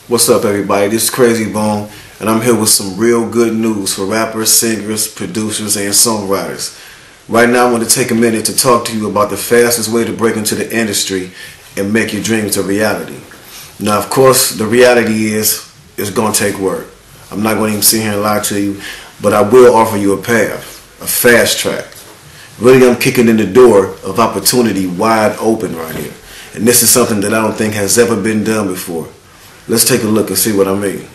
What's up, everybody? This is Krayzie and I'm here with some real good news for rappers, singers, producers, and songwriters. Right now, I want to take a minute to talk to you about the fastest way to break into the industry and make your dreams a reality. Now, of course, the reality is it's going to take work. I'm not going to even sit here and lie to you, but I will offer you a path, a fast track. Really, I'm kicking in the door of opportunity wide open right here. And this is something that I don't think has ever been done before. Let's take a look and see what I mean.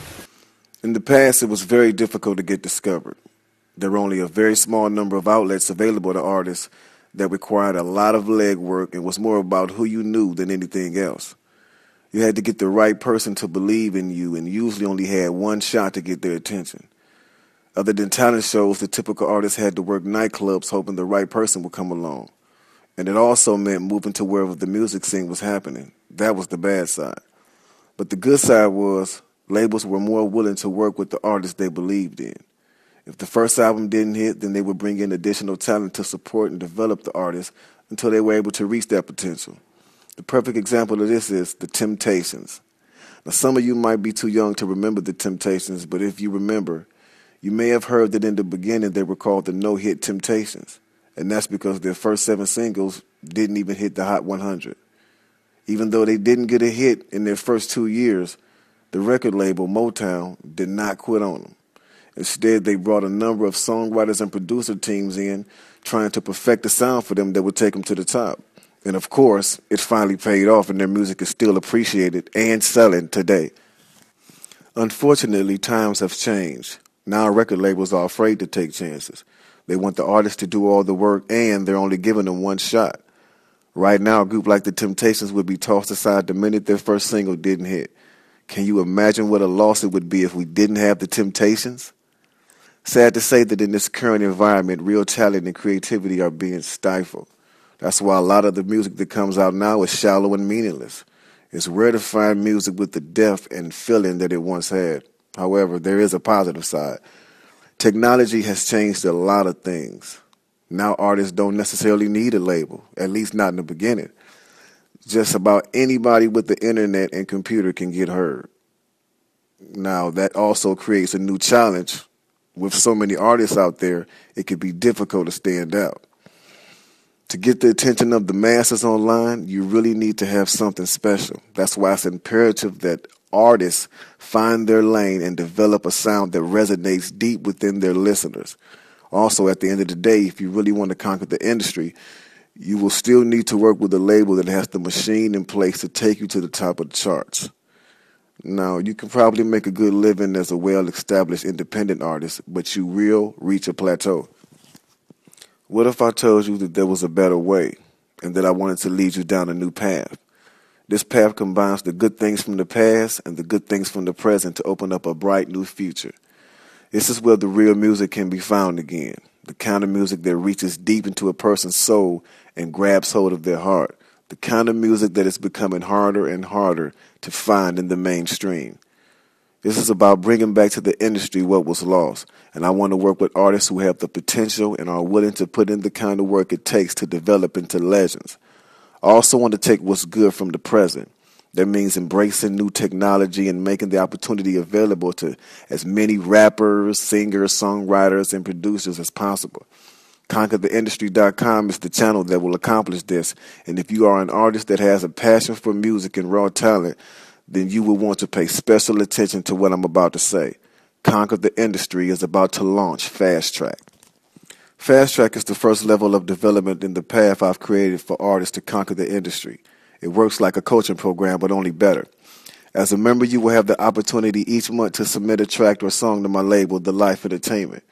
In the past, it was very difficult to get discovered. There were only a very small number of outlets available to artists that required a lot of legwork and was more about who you knew than anything else. You had to get the right person to believe in you and usually only had one shot to get their attention. Other than talent shows, the typical artist had to work nightclubs hoping the right person would come along. And it also meant moving to wherever the music scene was happening. That was the bad side. But the good side was labels were more willing to work with the artists they believed in. If the first album didn't hit, then they would bring in additional talent to support and develop the artist until they were able to reach their potential. The perfect example of this is The Temptations. Now, some of you might be too young to remember The Temptations, but if you remember, you may have heard that in the beginning they were called the No-Hit Temptations, and that's because their first 7 singles didn't even hit the Hot 100. Even though they didn't get a hit in their first 2 years, the record label, Motown, did not quit on them. Instead, they brought a number of songwriters and producer teams in, trying to perfect the sound for them that would take them to the top. And of course, it finally paid off, and their music is still appreciated and selling today. Unfortunately, times have changed. Now record labels are afraid to take chances. They want the artist to do all the work, and they're only giving them one shot. Right now, a group like The Temptations would be tossed aside the minute their first single didn't hit. Can you imagine what a loss it would be if we didn't have The Temptations? Sad to say that in this current environment, real talent and creativity are being stifled. That's why a lot of the music that comes out now is shallow and meaningless. It's rare to find music with the depth and feeling that it once had. However, there is a positive side. Technology has changed a lot of things. Now artists don't necessarily need a label, at least not in the beginning. Just about anybody with the internet and computer can get heard. Now that also creates a new challenge. With so many artists out there, it can be difficult to stand out. To get the attention of the masses online, you really need to have something special. That's why it's imperative that artists find their lane and develop a sound that resonates deep within their listeners. Also, at the end of the day, if you really want to conquer the industry, you will still need to work with a label that has the machine in place to take you to the top of the charts. Now, you can probably make a good living as a well-established independent artist, but you will reach a plateau. What if I told you that there was a better way and that I wanted to lead you down a new path? This path combines the good things from the past and the good things from the present to open up a bright new future. This is where the real music can be found again, the kind of music that reaches deep into a person's soul and grabs hold of their heart, the kind of music that is becoming harder and harder to find in the mainstream. This is about bringing back to the industry what was lost, and I want to work with artists who have the potential and are willing to put in the kind of work it takes to develop into legends. I also want to take what's good from the present. That means embracing new technology and making the opportunity available to as many rappers, singers, songwriters, and producers as possible. ConquerTheIndustry.com is the channel that will accomplish this, and if you are an artist that has a passion for music and raw talent, then you will want to pay special attention to what I'm about to say. Conquer the Industry is about to launch Fast Track. Fast Track is the first level of development in the path I've created for artists to conquer the industry. It works like a coaching program, but only better. As a member, you will have the opportunity each month to submit a track or song to my label, The Life Entertainment.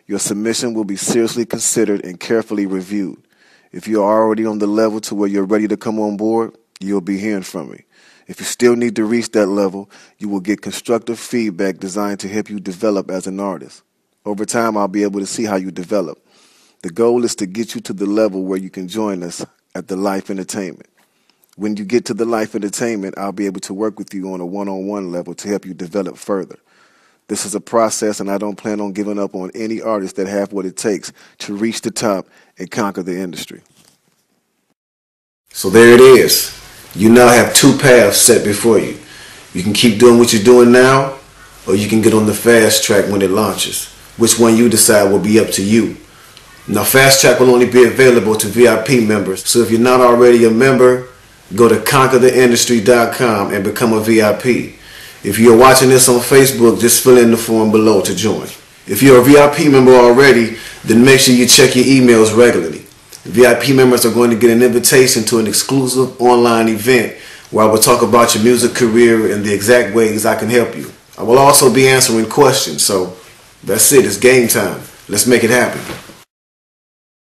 Your submission will be seriously considered and carefully reviewed. If you are already on the level to where you're ready to come on board, you'll be hearing from me. If you still need to reach that level, you will get constructive feedback designed to help you develop as an artist. Over time, I'll be able to see how you develop. The goal is to get you to the level where you can join us at The Life Entertainment. When you get to The Life Entertainment, I'll be able to work with you on a one-on-one level to help you develop further. This is a process, and I don't plan on giving up on any artists that have what it takes to reach the top and conquer the industry. So there it is. You now have 2 paths set before you. You can keep doing what you're doing now, or you can get on the fast track when it launches. Which one you decide will be up to you. Now, fast track will only be available to VIP members, so if you're not already a member, go to conquertheindustry.com and become a VIP. If you're watching this on Facebook, just fill in the form below to join. If you're a VIP member already, then make sure you check your emails regularly. VIP members are going to get an invitation to an exclusive online event where I will talk about your music career and the exact ways I can help you. I will also be answering questions, so that's it. It's game time. Let's make it happen.